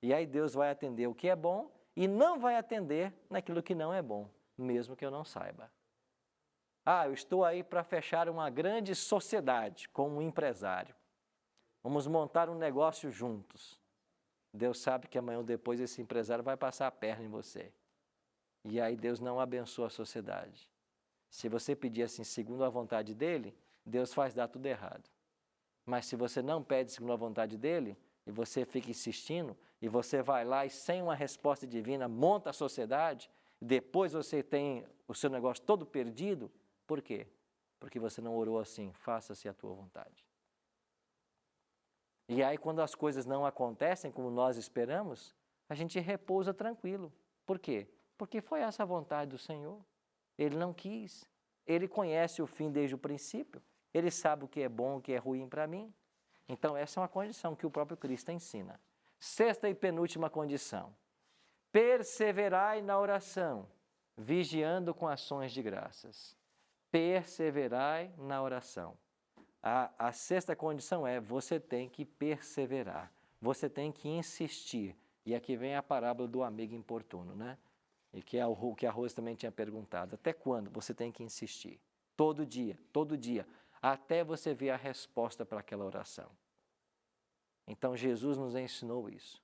E aí Deus vai atender o que é bom e não vai atender naquilo que não é bom, mesmo que eu não saiba. Ah, eu estou aí para fechar uma grande sociedade com um empresário. Vamos montar um negócio juntos. Deus sabe que amanhã ou depois esse empresário vai passar a perna em você. E aí Deus não abençoa a sociedade. Se você pedir assim, segundo a vontade dele, Deus faz dar tudo errado. Mas se você não pede segundo a vontade dele, e você fica insistindo, e você vai lá e sem uma resposta divina monta a sociedade, e depois você tem o seu negócio todo perdido, por quê? Porque você não orou assim, faça-se a tua vontade. E aí quando as coisas não acontecem como nós esperamos, a gente repousa tranquilo. Por quê? Porque foi essa a vontade do Senhor. Ele não quis. Ele conhece o fim desde o princípio. Ele sabe o que é bom, o que é ruim para mim. Então essa é uma condição que o próprio Cristo ensina. Sexta e penúltima condição. Perseverai na oração, vigiando com ações de graças. Perseverai na oração. A sexta condição é, você tem que perseverar, você tem que insistir. E aqui vem a parábola do amigo importuno, né? E que a Rose também tinha perguntado. Até quando você tem que insistir? Todo dia, até você ver a resposta para aquela oração. Então Jesus nos ensinou isso.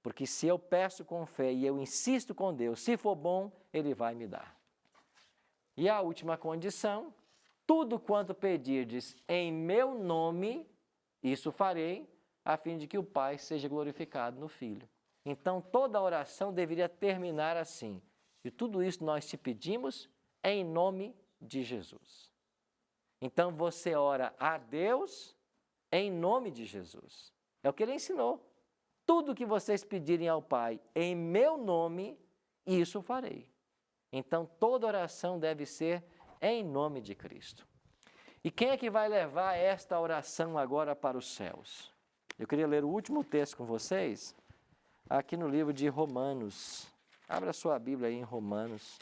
Porque se eu peço com fé e eu insisto com Deus, se for bom, Ele vai me dar. E a última condição, tudo quanto pedirdes em meu nome, isso farei, a fim de que o Pai seja glorificado no Filho. Então, toda oração deveria terminar assim. E tudo isso nós te pedimos em nome de Jesus. Então, você ora a Deus em nome de Jesus. É o que Ele ensinou. Tudo que vocês pedirem ao Pai em meu nome, isso farei. Então, toda oração deve ser em nome de Cristo. E quem é que vai levar esta oração agora para os céus? Eu queria ler o último texto com vocês, aqui no livro de Romanos. Abra sua Bíblia aí em Romanos.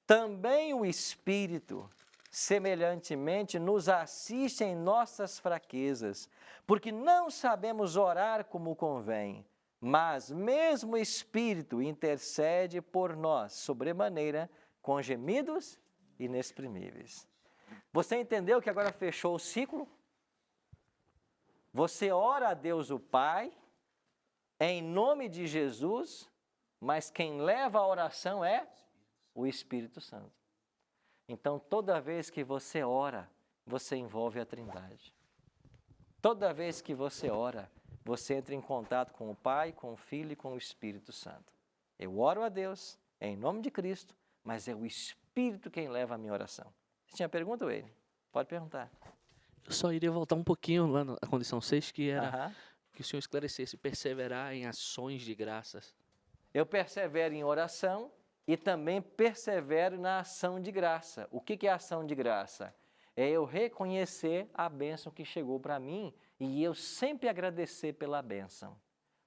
Também o Espírito, semelhantemente, nos assiste em nossas fraquezas, porque não sabemos orar como convém, mas mesmo o Espírito intercede por nós, sobremaneira, com gemidos inexprimíveis. Você entendeu que agora fechou o ciclo? Você ora a Deus o Pai, em nome de Jesus, mas quem leva a oração é o Espírito Santo. Então, toda vez que você ora, você envolve a Trindade. Toda vez que você ora, você entra em contato com o Pai, com o Filho e com o Espírito Santo. Eu oro a Deus, em nome de Cristo, mas é o Espírito quem leva a minha oração. Você tinha pergunta, Wayne? Pode perguntar. Eu só iria voltar um pouquinho lá na condição 6, que era Aham. que o senhor esclarecesse, perseverar em ações de graças. Eu persevero em oração e também persevero na ação de graça. O que é ação de graça? É eu reconhecer a bênção que chegou para mim e eu sempre agradecer pela bênção.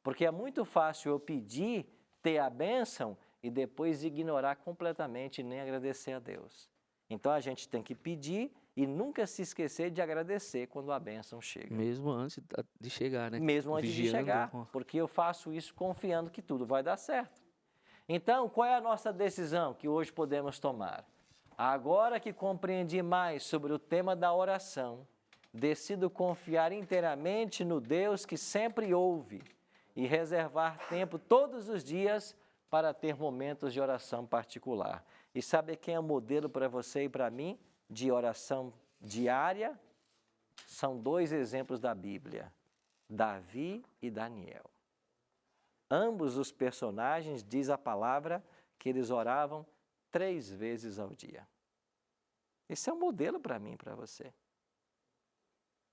Porque é muito fácil eu pedir, ter a bênção e depois ignorar completamente e nem agradecer a Deus. Então a gente tem que pedir e nunca se esquecer de agradecer quando a bênção chega. Mesmo antes de chegar, né? Mesmo antes de Vigiando chegar, com- porque eu faço isso confiando que tudo vai dar certo. Então, qual é a nossa decisão que hoje podemos tomar? Agora que compreendi mais sobre o tema da oração, decido confiar inteiramente no Deus que sempre ouve e reservar tempo todos os dias para ter momentos de oração particular. E sabe quem é o modelo para você e para mim de oração diária? São dois exemplos da Bíblia, Davi e Daniel. Ambos os personagens, diz a palavra, que eles oravam 3 vezes ao dia. Esse é um modelo para mim e para você.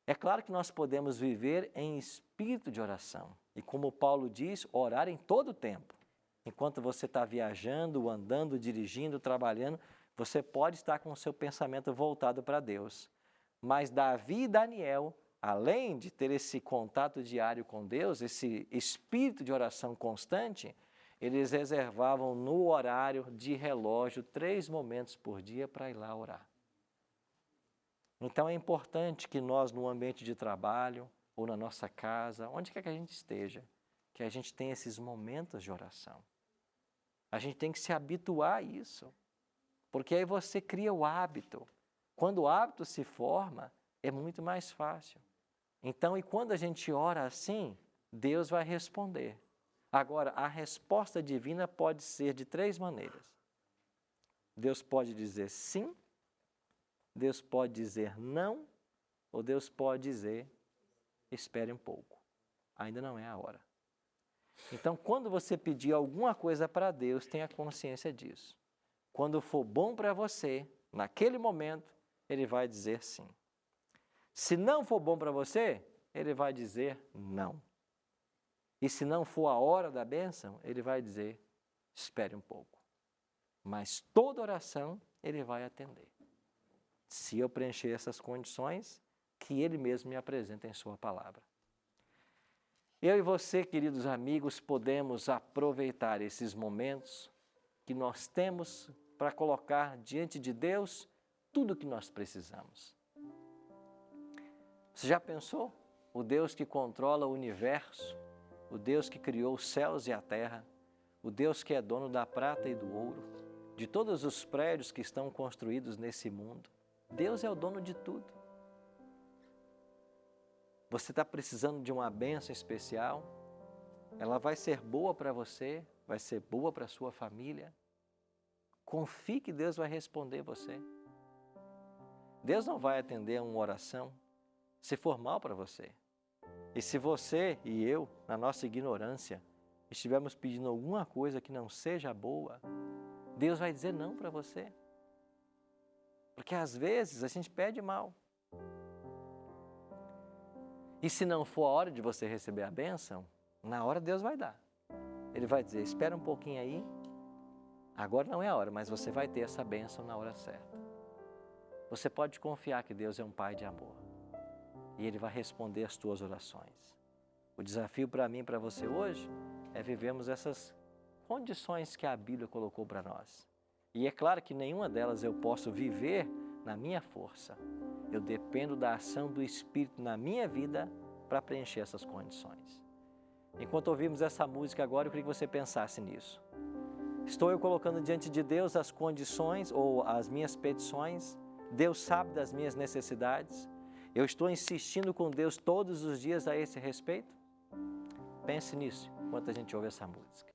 É claro que nós podemos viver em espírito de oração. E como Paulo diz, orar em todo o tempo. Enquanto você está viajando, andando, dirigindo, trabalhando, você pode estar com o seu pensamento voltado para Deus. Mas Davi e Daniel, além de ter esse contato diário com Deus, esse espírito de oração constante, eles reservavam no horário de relógio 3 momentos por dia para ir lá orar. Então é importante que nós, no ambiente de trabalho ou na nossa casa, onde quer que a gente esteja, que a gente tenha esses momentos de oração. A gente tem que se habituar a isso, porque aí você cria o hábito. Quando o hábito se forma, é muito mais fácil. Então, e quando a gente ora assim, Deus vai responder. Agora, a resposta divina pode ser de 3 maneiras. Deus pode dizer sim, Deus pode dizer não, ou Deus pode dizer, espere um pouco, ainda não é a hora. Então, quando você pedir alguma coisa para Deus, tenha consciência disso. Quando for bom para você, naquele momento, Ele vai dizer sim. Se não for bom para você, Ele vai dizer não. E se não for a hora da bênção, Ele vai dizer, espere um pouco. Mas toda oração, Ele vai atender. Se eu preencher essas condições, que Ele mesmo me apresenta em Sua palavra. Eu e você, queridos amigos, podemos aproveitar esses momentos que nós temos para colocar diante de Deus tudo o que nós precisamos. Você já pensou? O Deus que controla o universo, o Deus que criou os céus e a terra, o Deus que é dono da prata e do ouro, de todos os prédios que estão construídos nesse mundo. Deus é o dono de tudo. Você está precisando de uma bênção especial? Ela vai ser boa para você, vai ser boa para a sua família. Confie que Deus vai responder você. Deus não vai atender a uma oração se for mal para você. E se você e eu, na nossa ignorância, estivermos pedindo alguma coisa que não seja boa, Deus vai dizer não para você. Porque às vezes a gente pede mal. E se não for a hora de você receber a bênção, na hora Deus vai dar. Ele vai dizer, espera um pouquinho aí, agora não é a hora, mas você vai ter essa bênção na hora certa. Você pode confiar que Deus é um Pai de amor. E Ele vai responder as tuas orações. O desafio para mim e para você hoje é vivermos essas condições que a Bíblia colocou para nós. E é claro que nenhuma delas eu posso viver na minha força. Eu dependo da ação do Espírito na minha vida para preencher essas condições. Enquanto ouvimos essa música agora, eu queria que você pensasse nisso. Estou eu colocando diante de Deus as condições ou as minhas petições? Deus sabe das minhas necessidades? Eu estou insistindo com Deus todos os dias a esse respeito? Pense nisso enquanto a gente ouve essa música.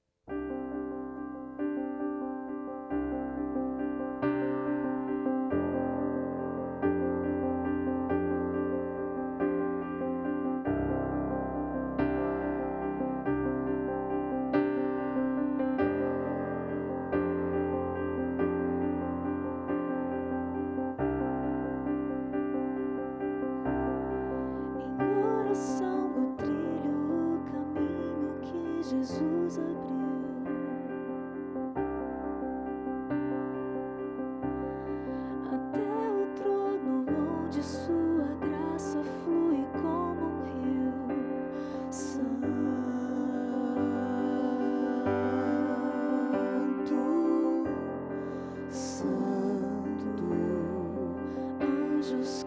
Jesus abriu, até o trono onde sua graça flui como um rio. Santo, Santo, anjos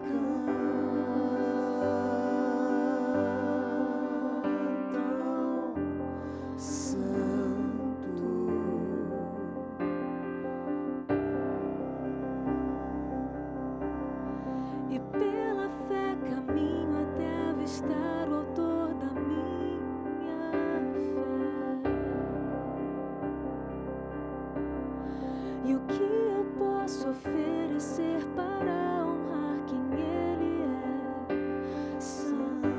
e pela fé caminho até avistar o autor da minha fé. E o que eu posso oferecer para honrar quem Ele é? Santo,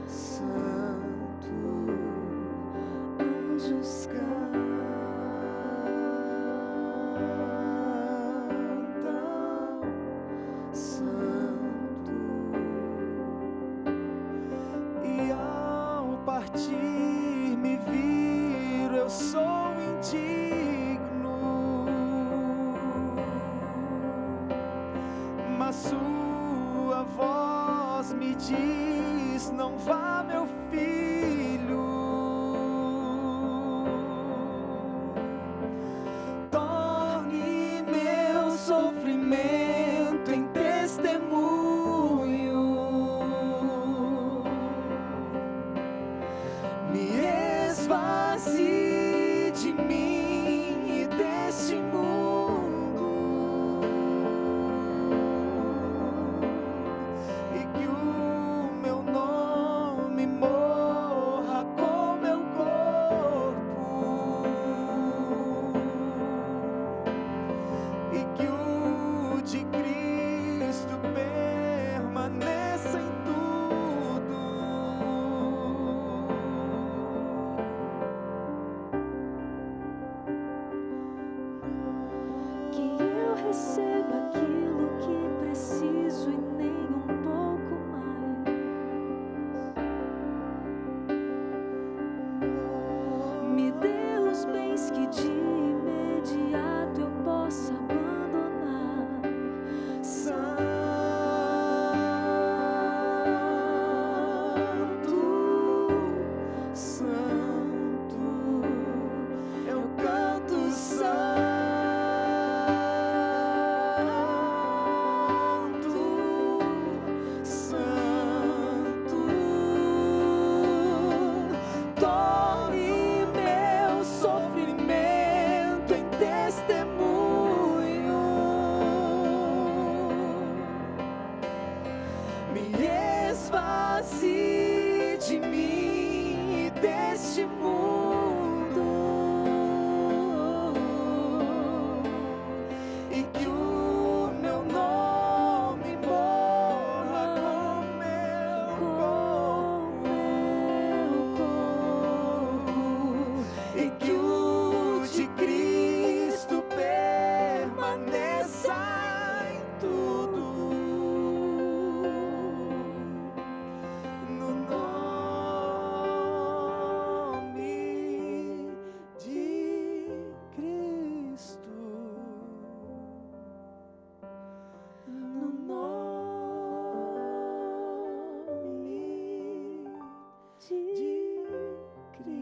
Santo, anjos partir, me viro, eu sou indigno, mas sua voz me diz, não vá, meu filho, torne meu sofrimento em testemunho. me esvazie de mim e deste mundo, e que o meu nome morra com meu corpo, e que o de Cristo permaneça em tudo. No nome de Cristo, no nome de Cristo.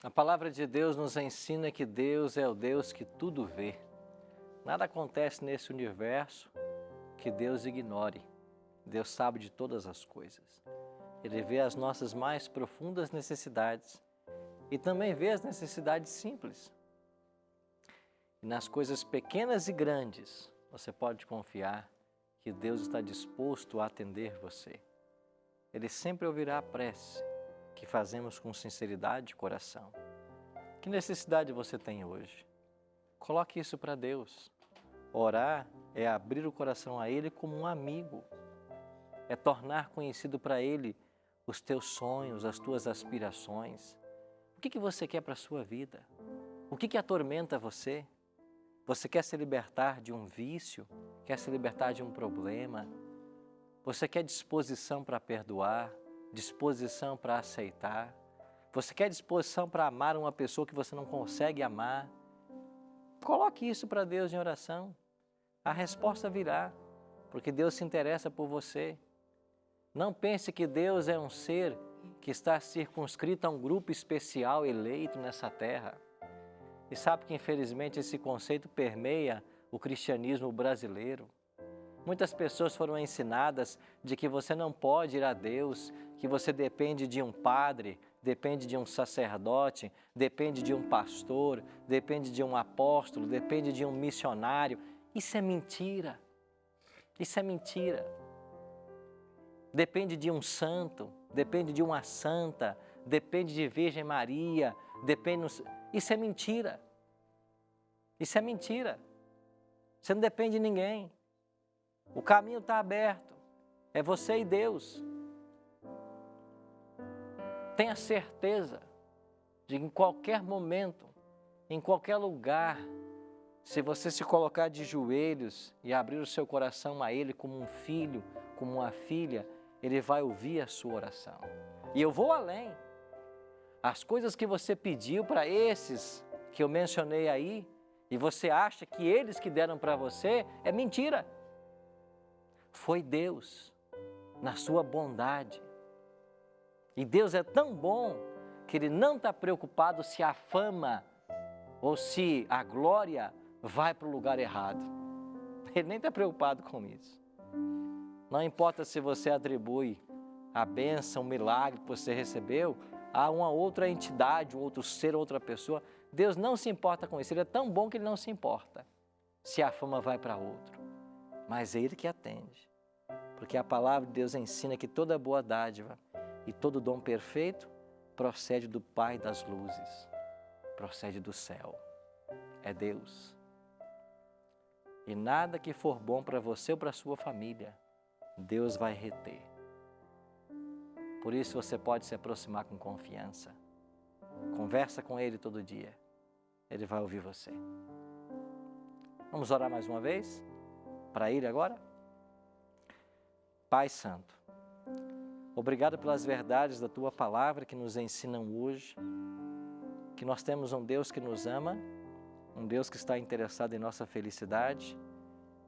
A palavra de Deus nos ensina que Deus é o Deus que tudo vê. Nada acontece nesse universo que Deus ignore. Deus sabe de todas as coisas. Ele vê as nossas mais profundas necessidades e também vê as necessidades simples. E nas coisas pequenas e grandes, você pode confiar que Deus está disposto a atender você. Ele sempre ouvirá a prece que fazemos com sinceridade de coração. Que necessidade você tem hoje? Coloque isso para Deus. Orar é abrir o coração a Ele como um amigo. É tornar conhecido para Ele os teus sonhos, as tuas aspirações. O que você quer para a sua vida? O que atormenta você? Você quer se libertar de um vício? Quer se libertar de um problema? Você quer disposição para perdoar? Disposição para aceitar? Você quer disposição para amar uma pessoa que você não consegue amar? Coloque isso para Deus em oração. A resposta virá, porque Deus se interessa por você. Não pense que Deus é um ser que está circunscrito a um grupo especial eleito nessa terra. E sabe que infelizmente esse conceito permeia o cristianismo brasileiro. Muitas pessoas foram ensinadas de que você não pode ir a Deus, que você depende de um padre, depende de um sacerdote, depende de um pastor, depende de um apóstolo, depende de um missionário. Isso é mentira. Isso é mentira. Depende de um santo, depende de uma santa, depende de Virgem Maria, depende... Isso é mentira. Isso é mentira. Você não depende de ninguém. O caminho está aberto. É você e Deus. Tenha certeza de que em qualquer momento, em qualquer lugar, se você se colocar de joelhos e abrir o seu coração a Ele como um filho, como uma filha, Ele vai ouvir a sua oração. E eu vou além. As coisas que você pediu para esses que eu mencionei aí, e você acha que eles que deram para você, é mentira. Foi Deus, na sua bondade. E Deus é tão bom que Ele não está preocupado se a fama ou se a glória vai para o lugar errado. Ele nem está preocupado com isso. Não importa se você atribui a bênção, o milagre que você recebeu a uma outra entidade, um outro ser, outra pessoa. Deus não se importa com isso. Ele é tão bom que Ele não se importa se a fama vai para outro. Mas é Ele que atende. Porque a palavra de Deus ensina que toda boa dádiva e todo dom perfeito procede do Pai das luzes, procede do céu. É Deus. E nada que for bom para você ou para a sua família, Deus vai reter. Por isso você pode se aproximar com confiança. Conversa com Ele todo dia. Ele vai ouvir você. Vamos orar mais uma vez? Para Ele agora? Pai Santo, obrigado pelas verdades da Tua Palavra que nos ensinam hoje, que nós temos um Deus que nos ama, um Deus que está interessado em nossa felicidade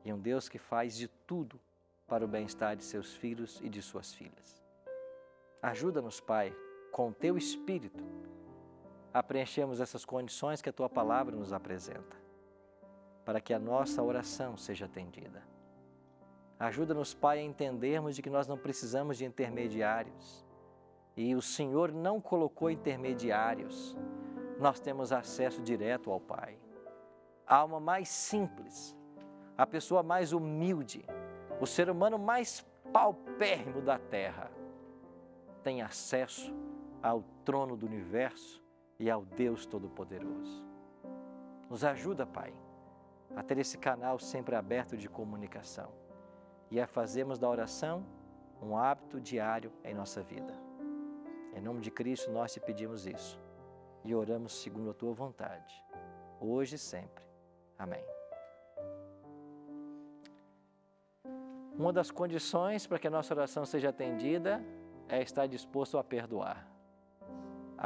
e um Deus que faz de tudo para o bem-estar de seus filhos e de suas filhas. Ajuda-nos, Pai, com o Teu Espírito, a preenchermos essas condições que a Tua Palavra nos apresenta. para que a nossa oração seja atendida. Ajuda-nos, Pai, a entendermos de que nós não precisamos de intermediários. E o Senhor não colocou intermediários. Nós temos acesso direto ao Pai. A alma mais simples, a pessoa mais humilde, o ser humano mais paupérrimo da terra, tem acesso ao trono do universo e ao Deus Todo-Poderoso. Nos ajuda, Pai, a ter esse canal sempre aberto de comunicação e a fazermos da oração um hábito diário em nossa vida. Em nome de Cristo nós te pedimos isso e oramos segundo a tua vontade, hoje e sempre. Amém. Uma das condições para que a nossa oração seja atendida é estar disposto a perdoar.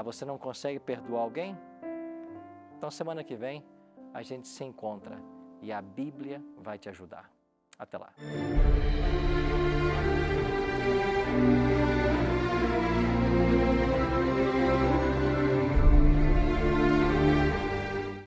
Você não consegue perdoar alguém? Então semana que vem a gente se encontra e a Bíblia vai te ajudar. Até lá.